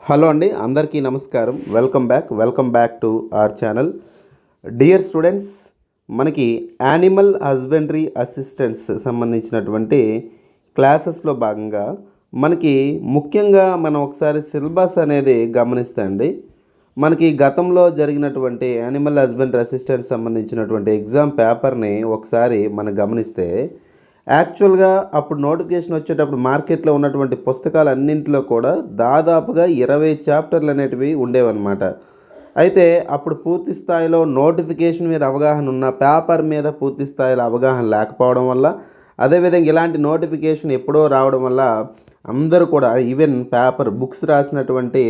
Hello అండి, అందరికీ నమస్కారం. Welcome back to our channel. Dear students, మనకి యానిమల్ హస్బెండరీ అసిస్టెంట్స్ సంబంధించినటువంటి క్లాసెస్లో భాగంగా మనకి ముఖ్యంగా మనం ఒకసారి సిలబస్ అనేది గమనిస్తే అండి, మనకి గతంలో జరిగినటువంటి యానిమల్ హస్బెండరీ అసిస్టెంట్స్ సంబంధించినటువంటి ఎగ్జామ్ పేపర్ని ఒకసారి మనం గమనిస్తే యాక్చువల్గా అప్పుడు నోటిఫికేషన్ వచ్చేటప్పుడు మార్కెట్లో ఉన్నటువంటి పుస్తకాలన్నింటిలో కూడా దాదాపుగా 20 చాప్టర్లు అనేటివి ఉండేవన్నమాట. అయితే అప్పుడు పూర్తి స్థాయిలో నోటిఫికేషన్ మీద అవగాహన ఉన్న, పేపర్ మీద పూర్తి స్థాయిలో అవగాహన లేకపోవడం వల్ల, అదేవిధంగా ఇలాంటి నోటిఫికేషన్ ఎప్పుడో రావడం వల్ల అందరూ కూడా ఈవెన్ పేపర్ బుక్స్ రాసినటువంటి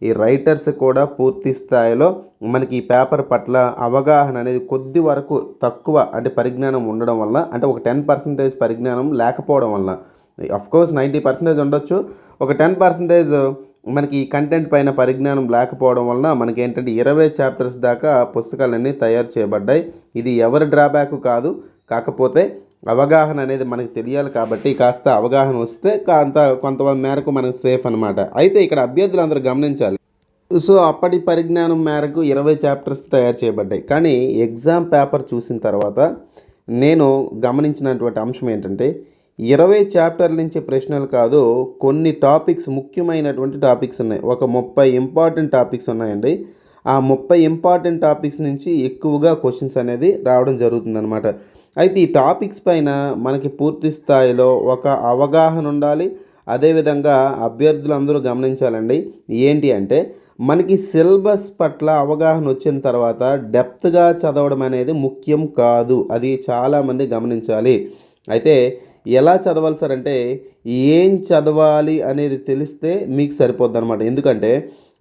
ఈ రైటర్స్ కూడా పూర్తి స్థాయిలో మనకి ఈ పేపర్ పట్ల అవగాహన అనేది కొద్ది వరకు తక్కువ, అంటే పరిజ్ఞానం ఉండడం వల్ల, అంటే ఒక 10% పరిజ్ఞానం లేకపోవడం వల్ల, అఫ్కోర్స్ 90% ఉండొచ్చు, ఒక 10% మనకి ఈ కంటెంట్ పైన పరిజ్ఞానం లేకపోవడం వలన మనకి ఏంటంటే 20 చాప్టర్స్ దాకా పుస్తకాలన్నీ తయారు చేయబడ్డాయి. ఇది ఎవరి డ్రాబ్యాక్ కాదు, కాకపోతే అవగాహన అనేది మనకు తెలియాలి కాబట్టి కాస్త అవగాహన వస్తే కొంత మేరకు మనకు సేఫ్ అనమాట. అయితే ఇక్కడ అభ్యర్థులు అందరూ గమనించాలి. సో అప్పటి పరిజ్ఞానం మేరకు 20 చాప్టర్స్ తయారు చేయబడ్డాయి. కానీ ఎగ్జామ్ పేపర్ చూసిన తర్వాత నేను గమనించినటువంటి అంశం ఏంటంటే 20 చాప్టర్ల నుంచి ప్రశ్నలు కాదు, కొన్ని టాపిక్స్, ముఖ్యమైనటువంటి టాపిక్స్ ఉన్నాయి. ఒక 30 ఇంపార్టెంట్ టాపిక్స్ ఉన్నాయండి. ఆ 30 ఇంపార్టెంట్ టాపిక్స్ నుంచి ఎక్కువగా క్వశ్చన్స్ అనేది రావడం జరుగుతుందన్నమాట. అయితే ఈ టాపిక్స్ పైన మనకి పూర్తి స్థాయిలో ఒక అవగాహన ఉండాలి. అదేవిధంగా అభ్యర్థులు అందరూ గమనించాలండి. ఏంటి అంటే, మనకి సిలబస్ పట్ల అవగాహన వచ్చిన తర్వాత డెప్త్గా చదవడం అనేది ముఖ్యం కాదు. అది చాలామంది గమనించాలి. అయితే ఎలా చదవాలి సార్ అంటే, ఏం చదవాలి అనేది తెలిస్తే మీకు సరిపోద్ది అనమాట. ఎందుకంటే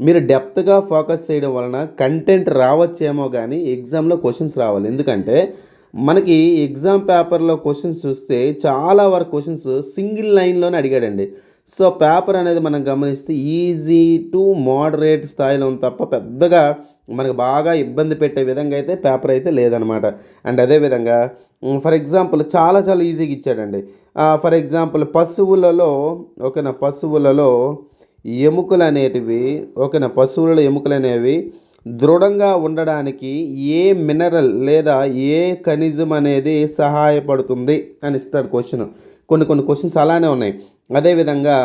మీరు డెప్త్గా ఫోకస్ చేయడం వలన కంటెంట్ రావచ్చేమో కానీ ఎగ్జామ్లో క్వశ్చన్స్ రావాలి. ఎందుకంటే మనకి ఎగ్జామ్ పేపర్లో క్వశ్చన్స్ చూస్తే చాలా వరకు క్వశ్చన్స్ సింగిల్ లైన్లోనే అడిగాడండి. సో పేపర్ అనేది మనం గమనిస్తే ఈజీ టు మోడరేట్ స్థాయిలో ఉంది తప్ప పెద్దగా మనకు బాగా ఇబ్బంది పెట్టే విధంగా అయితే పేపర్ అయితే లేదనమాట. అండ్ అదేవిధంగా ఫర్ ఎగ్జాంపుల్ చాలా ఈజీగా ఇచ్చాడండి. ఫర్ ఎగ్జాంపుల్ పశువులలో ఎముకలు అనేటివి పశువులలో ఎముకలు అనేవి దృఢంగా ఉండడానికి ఏ మినరల్ లేదా ఏ ఖనిజం అనేది సహాయపడుతుంది అని ఇస్తాడు క్వశ్చన్. కొన్ని క్వశ్చన్స్ అలానే ఉన్నాయి. అదేవిధంగా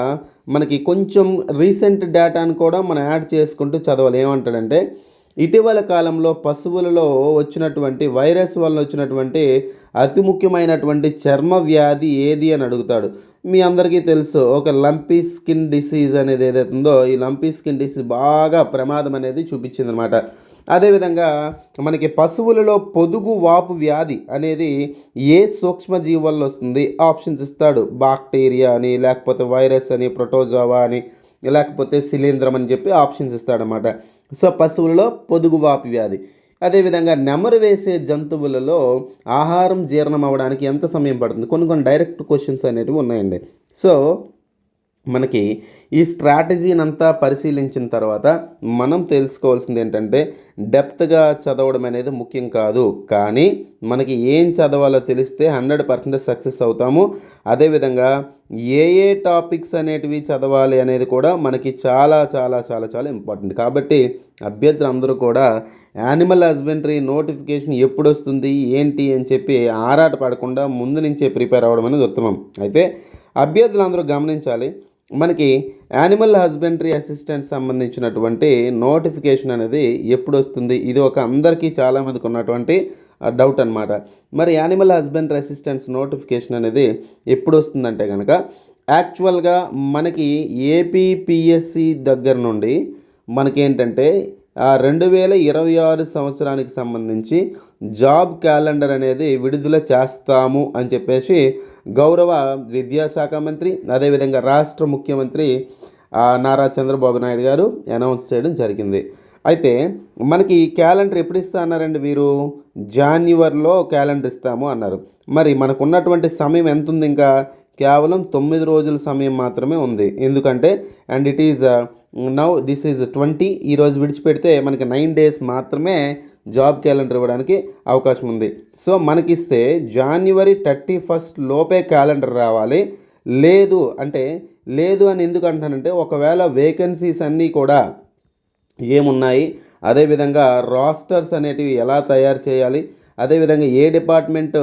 మనకి కొంచెం రీసెంట్ డేటాను కూడా మనం యాడ్ చేసుకుంటూ చదవాలి. ఏమంటాడంటే, ఇటీవల కాలంలో పశువులలో వచ్చినటువంటి వైరస్ వల్ల వచ్చినటువంటి అతి ముఖ్యమైనటువంటి చర్మ వ్యాధి ఏది అని అడుగుతాడు. మీ అందరికీ తెలుసు, ఒక లంపీ స్కిన్ డిసీజ్ అనేది ఏదైతే ఉందో, ఈ లంపీ స్కిన్ డిసీజ్ బాగా ప్రమాదం అనేది చూపించింది అనమాట. అదేవిధంగా మనకి పశువులలో పొదుగు వాపు వ్యాధి అనేది ఏ సూక్ష్మజీవి వల్ల వస్తుంది? ఆప్షన్స్ ఇస్తాడు. బాక్టీరియా అని, లేకపోతే వైరస్ అని, ప్రోటోజోవా అని, లేకపోతే శిలీంధ్రం అని చెప్పి ఆప్షన్స్ ఇస్తాడనమాట. సో పశువులలో పొదుగువాపు వ్యాధి. అదేవిధంగా నెమరు వేసే జంతువులలో ఆహారం జీర్ణం అవ్వడానికి ఎంత సమయం పడుతుంది? కొన్ని డైరెక్ట్ క్వశ్చన్స్ అనేటివి ఉన్నాయండి. సో మనకి ఈ స్ట్రాటజీని అంతా పరిశీలించిన తర్వాత మనం తెలుసుకోవాల్సింది ఏంటంటే, డెప్త్గా చదవడం అనేది ముఖ్యం కాదు, కానీ మనకి ఏం చదవాలో తెలిస్తే 100% సక్సెస్ అవుతాము. అదేవిధంగా ఏ టాపిక్స్ అనేటివి చదవాలి అనేది కూడా మనకి చాలా ఇంపార్టెంట్. కాబట్టి అభ్యర్థులు అందరూ కూడా యానిమల్ హస్బెండరీ నోటిఫికేషన్ ఎప్పుడు వస్తుంది ఏంటి అని చెప్పి ఆరాట పడకుండా ముందు నుంచే ప్రిపేర్ అవ్వడం అనేది ఉత్తమం. అయితే అభ్యర్థులు అందరూ గమనించాలి, మనకి యానిమల్ హస్బెండరీ అసిస్టెంట్ సంబంధించినటువంటి నోటిఫికేషన్ అనేది ఎప్పుడు వస్తుంది? ఇది ఒక అందరికీ చాలామందికి ఉన్నటువంటి డౌట్ అనమాట. మరి యానిమల్ హస్బెండరీ అసిస్టెంట్స్ నోటిఫికేషన్ అనేది ఎప్పుడు వస్తుందంటే కనుక, యాక్చువల్గా మనకి ఏపీపీఎస్సి దగ్గర నుండి మనకేంటంటే 2026 సంవత్సరానికి సంబంధించి జాబ్ క్యాలెండర్ అనేది విడుదల చేస్తాము అని చెప్పేసి గౌరవ విద్యాశాఖ మంత్రి, అదేవిధంగా రాష్ట్ర ముఖ్యమంత్రి నారా చంద్రబాబు నాయుడు గారు అనౌన్స్ చేయడం జరిగింది. అయితే మనకి క్యాలెండర్ ఎప్పుడు ఇస్తా అన్నారండి వీరు? జాన్యువరిలో క్యాలెండర్ ఇస్తాము అన్నారు. మరి మనకు ఉన్నటువంటి సమయం ఎంత ఉంది? ఇంకా కేవలం 9 రోజుల సమయం మాత్రమే ఉంది. ఎందుకంటే and it is now this is 20, ఈరోజు విడిచిపెడితే మనకి 9 days మాత్రమే జాబ్ క్యాలెండర్ ఇవ్వడానికి అవకాశం ఉంది. సో మనకిస్తే January 31 లోపే క్యాలెండర్ రావాలి. లేదు అంటే లేదు అని ఎందుకు అంటానంటే ఒకవేళ వేకెన్సీస్ అన్నీ కూడా ఏమున్నాయి, అదేవిధంగా రాస్టర్స్ అనేటివి ఎలా తయారు చేయాలి, అదేవిధంగా ఏ డిపార్ట్మెంట్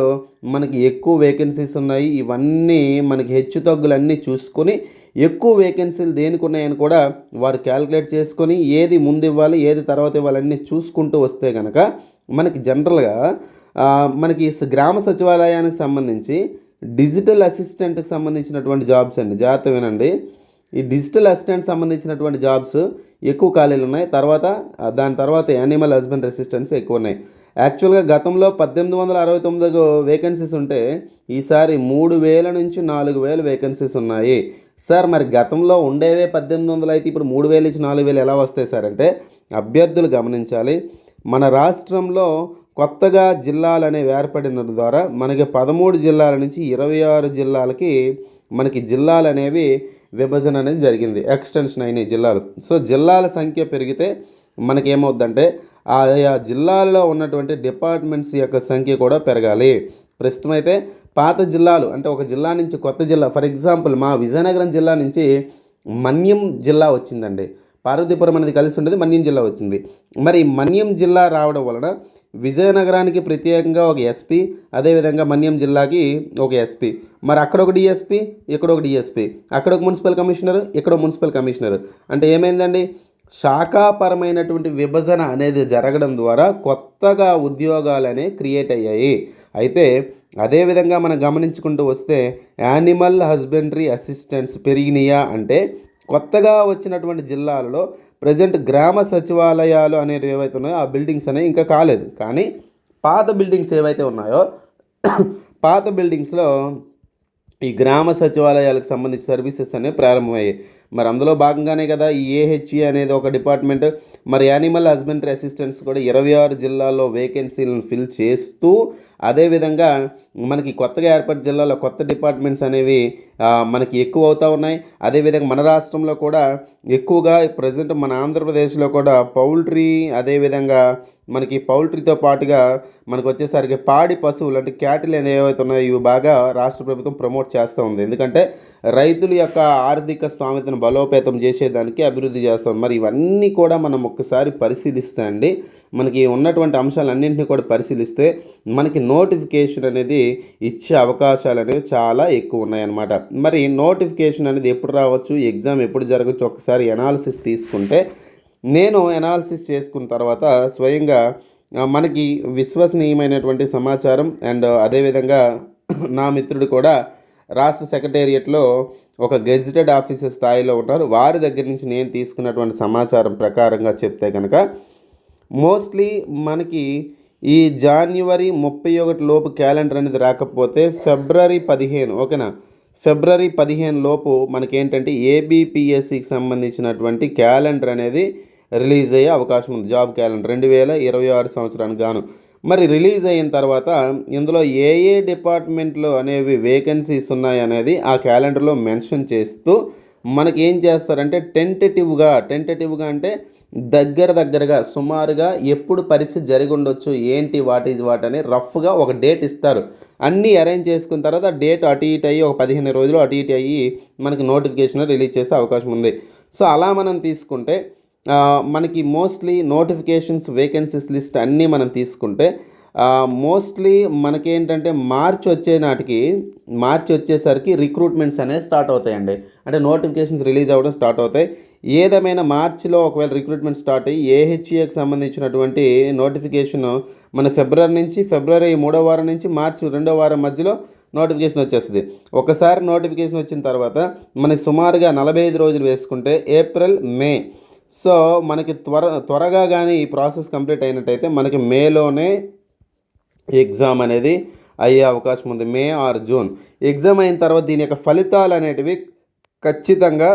మనకి ఎక్కువ వేకెన్సీస్ ఉన్నాయి, ఇవన్నీ మనకి హెచ్చుతగ్గులన్నీ చూసుకొని ఎక్కువ వేకెన్సీలు దేనికి ఉన్నాయని కూడా వారు క్యాలిక్యులేట్ చేసుకొని ఏది ముందు ఇవ్వాలి ఏది తర్వాత ఇవ్వాలన్నీ చూసుకుంటూ వస్తే కనుక మనకి జనరల్గా మనకి గ్రామ సచివాలయానికి సంబంధించి డిజిటల్ అసిస్టెంట్కి సంబంధించినటువంటి జాబ్స్ అండి, జాగ్రత్త వినండి. ఈ డిజిటల్ అసిస్టెంట్ సంబంధించినటువంటి జాబ్స్ ఎక్కువ ఖాళీలు ఉన్నాయి. దాని తర్వాత యానిమల్ హస్బెండరీ అసిస్టెంట్స్ ఎక్కువ ఉన్నాయి. యాక్చువల్గా గతంలో 1869 వేకెన్సీస్ ఉంటే ఈసారి 3000 నుంచి 4000 వేకెన్సీస్ ఉన్నాయి. సార్ మరి గతంలో ఉండేవే 1800 అయితే ఇప్పుడు 3000 నుంచి 4000 ఎలా వస్తాయి సార్ అంటే, అభ్యర్థులు గమనించాలి. మన రాష్ట్రంలో కొత్తగా జిల్లాలు అనేవి ఏర్పడిన ద్వారా మనకి 13 జిల్లాల నుంచి 26 జిల్లాలకి మనకి జిల్లాలు అనేవి విభజన అనేది జరిగింది, ఎక్స్టెన్షన్ అయినాయి జిల్లాలు. సో జిల్లాల సంఖ్య పెరిగితే మనకేమవుద్దంటే ఆయా జిల్లాల్లో ఉన్నటువంటి డిపార్ట్మెంట్స్ యొక్క సంఖ్య కూడా పెరగాలి. ప్రస్తుతం అయితే పాత జిల్లాలు అంటే ఒక జిల్లా నుంచి కొత్త జిల్లా, ఫర్ ఎగ్జాంపుల్ మా విజయనగరం జిల్లా నుంచి మన్యం జిల్లా వచ్చిందండి. పార్వతీపురం అనేది కలిసి ఉండేది, మన్యం జిల్లా వచ్చింది. మరి మన్యం జిల్లా రావడం వలన విజయనగరానికి ప్రత్యేకంగా ఒక ఎస్పీ, అదేవిధంగా మన్యం జిల్లాకి ఒక ఎస్పీ, మరి అక్కడ ఒక డిఎస్పీ, ఇక్కడ ఒక డిఎస్పీ, అక్కడ ఒక మున్సిపల్ కమిషనర్, ఇక్కడ మున్సిపల్ కమిషనర్. అంటే ఏమైందండి, శాఖాపరమైనటువంటి విభజన అనేది జరగడం ద్వారా కొత్తగా ఉద్యోగాలు అనేవి క్రియేట్ అయ్యాయి. అయితే అదేవిధంగా మనం గమనించుకుంటూ వస్తే యానిమల్ హస్బెండరీ అసిస్టెంట్స్ పెరిగినాయా అంటే కొత్తగా వచ్చినటువంటి జిల్లాలలో ప్రజెంట్ గ్రామ సచివాలయాలు అనేవి ఏవైతే ఉన్నాయో ఆ బిల్డింగ్స్ అనేవి ఇంకా కాలేదు. కానీ పాత బిల్డింగ్స్ ఏవైతే ఉన్నాయో పాత బిల్డింగ్స్లో ఈ గ్రామ సచివాలయాలకు సంబంధించిన సర్వీసెస్ అనేవి ప్రారంభమయ్యాయి. మరి అందులో భాగంగానే కదా ఈ ఏహెచ్ఈ అనేది ఒక డిపార్ట్మెంట్. మరి యానిమల్ హస్బెండరీ అసిస్టెంట్స్ కూడా 26 జిల్లాల్లో వేకెన్సీలను ఫిల్ చేస్తూ, అదేవిధంగా మనకి కొత్తగా ఏర్పడిన జిల్లాలో కొత్త డిపార్ట్మెంట్స్ అనేవి మనకి ఎక్కువ అవుతూ ఉన్నాయి. అదేవిధంగా మన రాష్ట్రంలో కూడా ఎక్కువగా ప్రజెంట్ మన ఆంధ్రప్రదేశ్లో కూడా పౌల్ట్రీ, అదేవిధంగా మనకి పౌల్ట్రీతో పాటుగా మనకు వచ్చేసరికి పాడి పశువులు అంటే క్యాటిల్ అనేవి ఏవైతే ఉన్నాయో ఇవి బాగా రాష్ట్ర ప్రభుత్వం ప్రమోట్ చేస్తూ ఉంది. ఎందుకంటే రైతుల యొక్క ఆర్థిక స్థోమతను బలోపేతం చేసేదానికి అభివృద్ధి చేస్తాం. మరి ఇవన్నీ కూడా మనం ఒక్కసారి పరిశీలిస్తే అండి, మనకి ఉన్నటువంటి అంశాలన్నింటినీ కూడా పరిశీలిస్తే మనకి నోటిఫికేషన్ అనేది ఇచ్చే అవకాశాలు అనేవి చాలా ఎక్కువ ఉన్నాయన్నమాట. మరి నోటిఫికేషన్ అనేది ఎప్పుడు రావచ్చు, ఎగ్జామ్ ఎప్పుడు జరగచ్చు, ఒకసారి ఎనాలిసిస్ తీసుకుంటే నేను ఎనాలిసిస్ చేసుకున్న తర్వాత స్వయంగా మనకి విశ్వసనీయమైనటువంటి సమాచారం అండ్ అదేవిధంగా నా మిత్రుడు కూడా రాష్ట్ర సెక్రటేరియట్లో ఒక గెజిటెడ్ ఆఫీసర్ స్థాయిలో ఉన్నారు. వారి దగ్గర నుంచి నేను తీసుకున్నటువంటి సమాచారం ప్రకారంగా చెప్తే కనుక మోస్ట్లీ మనకి ఈ జనవరి 31 లోపు క్యాలెండర్ అనేది రాకపోతే ఫిబ్రవరి 15, ఓకేనా, ఫిబ్రవరి 15 లోపు మనకేంటంటే ఏబిపిఎస్సికి సంబంధించినటువంటి క్యాలెండర్ అనేది రిలీజ్ అయ్యే అవకాశం ఉంది. జాబ్ క్యాలెండర్ 2026 సంవత్సరానికి గాను. మరి రిలీజ్ అయిన తర్వాత ఇందులో ఏ ఏ డిపార్ట్మెంట్లో అనేవి వేకెన్సీస్ ఉన్నాయి అనేది ఆ క్యాలెండర్లో మెన్షన్ చేస్తూ మనకి ఏం చేస్తారంటే టెంటేటివ్గా అంటే దగ్గరగా సుమారుగా ఎప్పుడు పరీక్ష జరిగి ఉండొచ్చు, ఏంటి వాట్ అని రఫ్గా ఒక డేట్ ఇస్తారు. అన్నీ అరేంజ్ చేసుకున్న తర్వాత డేట్ అటు ఇటు అయ్యి ఒక 15 రోజులు అటు ఇటు అయ్యి మనకి నోటిఫికేషన్ రిలీజ్ చేసే అవకాశం ఉంది. సో అలా మనం తీసుకుంటే మనకి మోస్ట్లీ నోటిఫికేషన్స్, వేకెన్సీస్ లిస్ట్ అన్నీ మనం తీసుకుంటే మోస్ట్లీ మనకేంటంటే మార్చి వచ్చేసరికి రిక్రూట్మెంట్స్ అనేవి స్టార్ట్ అవుతాయండి. అంటే నోటిఫికేషన్స్ రిలీజ్ అవ్వడం స్టార్ట్ అవుతాయి. ఏదేమైనా మార్చిలో ఒకవేళ రిక్రూట్మెంట్ స్టార్ట్ అయ్యి ఏహెచ్ఈకి సంబంధించినటువంటి నోటిఫికేషన్ మన ఫిబ్రవరి 3వ వారం నుంచి మార్చి 2వ వారం మధ్యలో నోటిఫికేషన్ వచ్చేస్తుంది. ఒకసారి నోటిఫికేషన్ వచ్చిన తర్వాత మనకి సుమారుగా 45 రోజులు వేసుకుంటే ఏప్రిల్, మే, సో మనకి త్వరగా కానీ ఈ ప్రాసెస్ కంప్లీట్ అయినట్టయితే మనకి మేలోనే ఎగ్జామ్ అనేది అయ్యే అవకాశం ఉంది. మే ఆర్ జూన్ ఎగ్జామ్ అయిన తర్వాత దీని యొక్క ఫలితాలు అనేటివి ఖచ్చితంగా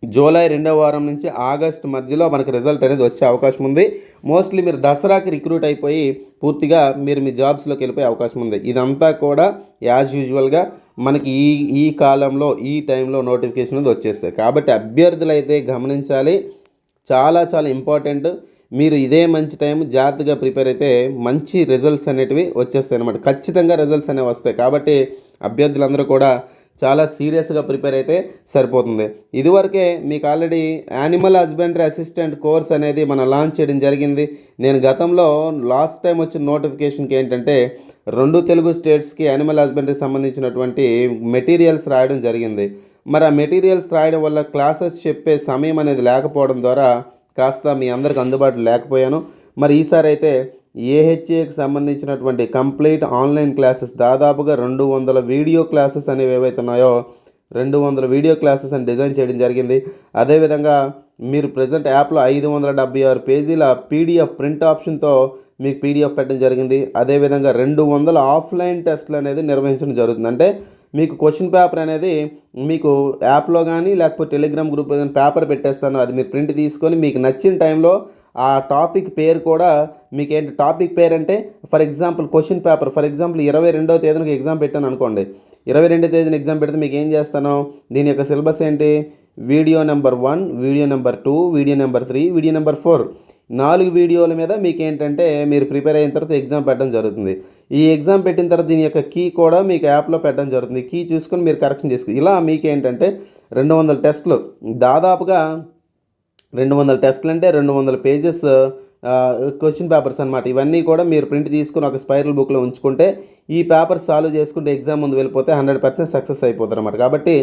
జూలై 2వ వారం నుంచి ఆగస్టు మధ్యలో మనకి రిజల్ట్ అనేది వచ్చే అవకాశం ఉంది. మోస్ట్లీ మీరు దసరాకి రిక్రూట్ అయిపోయి పూర్తిగా మీరు మీ జాబ్స్లోకి వెళ్ళిపోయే అవకాశం ఉంది. ఇదంతా కూడా యాజ్ యూజువల్గా మనకి ఈ కాలంలో ఈ టైంలో నోటిఫికేషన్ అనేది వచ్చేస్తాయి. కాబట్టి అభ్యర్థులు అయితే గమనించాలి, చాలా ఇంపార్టెంట్. మీరు ఇదే మంచి టైం జాగ్రత్తగా ప్రిపేర్ అయితే మంచి రిజల్ట్స్ అనేటివి వచ్చేస్తాయి అన్నమాట. ఖచ్చితంగా రిజల్ట్స్ అనేవి వస్తాయి. కాబట్టి అభ్యర్థులందరూ కూడా చాలా సీరియస్గా ప్రిపేర్ అయితే సరిపోతుంది. ఇదివరకే మీకు already animal husbandry assistant course అనేది మనం లాంచ్ చేయడం జరిగింది. నేను గతంలో లాస్ట్ టైం వచ్చిన నోటిఫికేషన్కి ఏంటంటే 2 తెలుగు స్టేట్స్కి యానిమల్ హస్బెండరీకి సంబంధించినటువంటి మెటీరియల్స్ రాయడం జరిగింది. మరి ఆ మెటీరియల్స్ రాయడం వల్ల క్లాసెస్ చెప్పే సమయం అనేది లేకపోవడం ద్వారా కాస్త మీ అందరికి అందుబాటులో లేకపోయాను. మరి ఈసారి అయితే ఏహెచ్ఏకి సంబంధించినటువంటి కంప్లీట్ ఆన్లైన్ క్లాసెస్ దాదాపుగా 200 వీడియో క్లాసెస్ అనేవి ఏవైతే ఉన్నాయో 200 వీడియో క్లాసెస్ అని డిజైన్ చేయడం జరిగింది. అదేవిధంగా మీరు ప్రజెంట్ యాప్లో 576 పేజీల పీడిఎఫ్ ప్రింట్ ఆప్షన్తో మీకు పీడిఎఫ్ పెట్టడం జరిగింది. అదేవిధంగా 200 ఆఫ్లైన్ టెస్టులు అనేది నిర్వహించడం జరుగుతుంది. అంటే మీకు క్వశ్చన్ పేపర్ అనేది మీకు యాప్లో కానీ లేకపోతే టెలిగ్రామ్ గ్రూప్ కానీ పేపర్ పెట్టేస్తాను. అది మీరు ప్రింట్ తీసుకొని మీకు నచ్చిన టైంలో ఆ టాపిక్ పేరు కూడా మీకేంటి టాపిక్ పేరు అంటే for example question paper for example 22వ తేదీన ఎగ్జామ్ పెట్టాను అనుకోండి. 22వ తేదీన ఎగ్జామ్ పెడితే మీకు ఏం చేస్తాను, దీని యొక్క సిలబస్ ఏంటి, video number 1, video number 2, video number 3, video number 4 4 వీడియోల మీద మీకు ఏంటంటే మీరు ప్రిపేర్ అయిన తర్వాత ఎగ్జామ్ పెట్టడం జరుగుతుంది. ఈ ఎగ్జామ్ పెట్టిన తర్వాత దీని యొక్క కీ కూడా మీకు యాప్లో పెట్టడం జరుగుతుంది. కీ చూసుకొని మీరు కరెక్షన్ చేసుకో. ఇలా మీకు ఏంటంటే 200 టెస్టులు దాదాపుగా 200 టెస్టులు అంటే 200 పేజెస్ క్వశ్చన్ పేపర్స్ అనమాట. ఇవన్నీ కూడా మీరు ప్రింట్ తీసుకుని ఒక స్పైరల్ బుక్లో ఉంచుకుంటే ఈ పేపర్స్ సాల్వ్ చేసుకుంటే ఎగ్జామ్ ముందు వెళ్ళిపోతే 100% సక్సెస్ అయిపోతారు అనమాట. కాబట్టి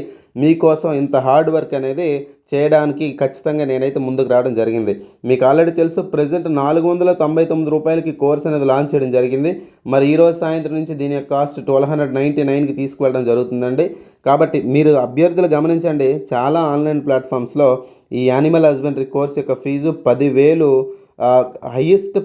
మీకోసం ఇంత హార్డ్ వర్క్ అనేది చేయడానికి ఖచ్చితంగా నేనైతే ముందుకు రావడం జరిగింది. మీకు ఆల్రెడీ తెలుసు ప్రజెంట్ 499 రూపాయలకి కోర్స్ అనేది లాంచ్ చేయడం జరిగింది. మరి ఈరోజు సాయంత్రం నుంచి దీని యొక్క కాస్ట్ 1299కి తీసుకువెళ్ళడం జరుగుతుందండి. కాబట్టి మీరు అభ్యర్థులు గమనించండి, చాలా ఆన్లైన్ ప్లాట్ఫామ్స్లో ఈ యానిమల్ హస్బెండరీ కోర్స్ యొక్క ఫీజు 10,000 హైయెస్ట్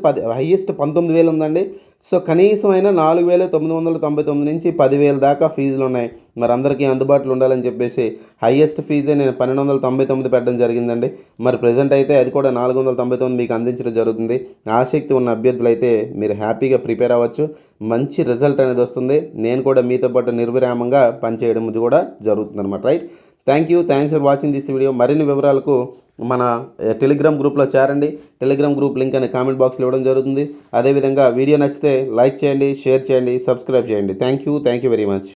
19,000 ఉందండి. సో కనీసం అయినా 4,999 నుంచి 10,000 దాకా ఫీజులు ఉన్నాయి. మరి అందరికీ అందుబాటులో ఉండాలని చెప్పేసి హైయెస్ట్ ఫీజే నేను 1,299 పెట్టడం జరిగిందండి. మరి ప్రజెంట్ అయితే అది కూడా 499 మీకు అందించడం జరుగుతుంది. ఆసక్తి ఉన్న అభ్యర్థులు అయితే మీరు హ్యాపీగా ప్రిపేర్ అవ్వచ్చు. మంచి రిజల్ట్ అనేది వస్తుంది. నేను కూడా మీతో పాటు నిర్విరామంగా పనిచేయడం కూడా జరుగుతుంది అనమాట. Right, thanks for watching this video. మరిన్ని వివరాలకు మన టెలిగ్రామ్ గ్రూప్లో చేరండి. టెలిగ్రామ్ గ్రూప్ లింక్ అనే కామెంట్ బాక్స్లో ఇవ్వడం జరుగుతుంది. అదేవిధంగా వీడియో నచ్చితే లైక్ చేయండి, షేర్ చేయండి, సబ్స్క్రైబ్ చేయండి. Thank you very much.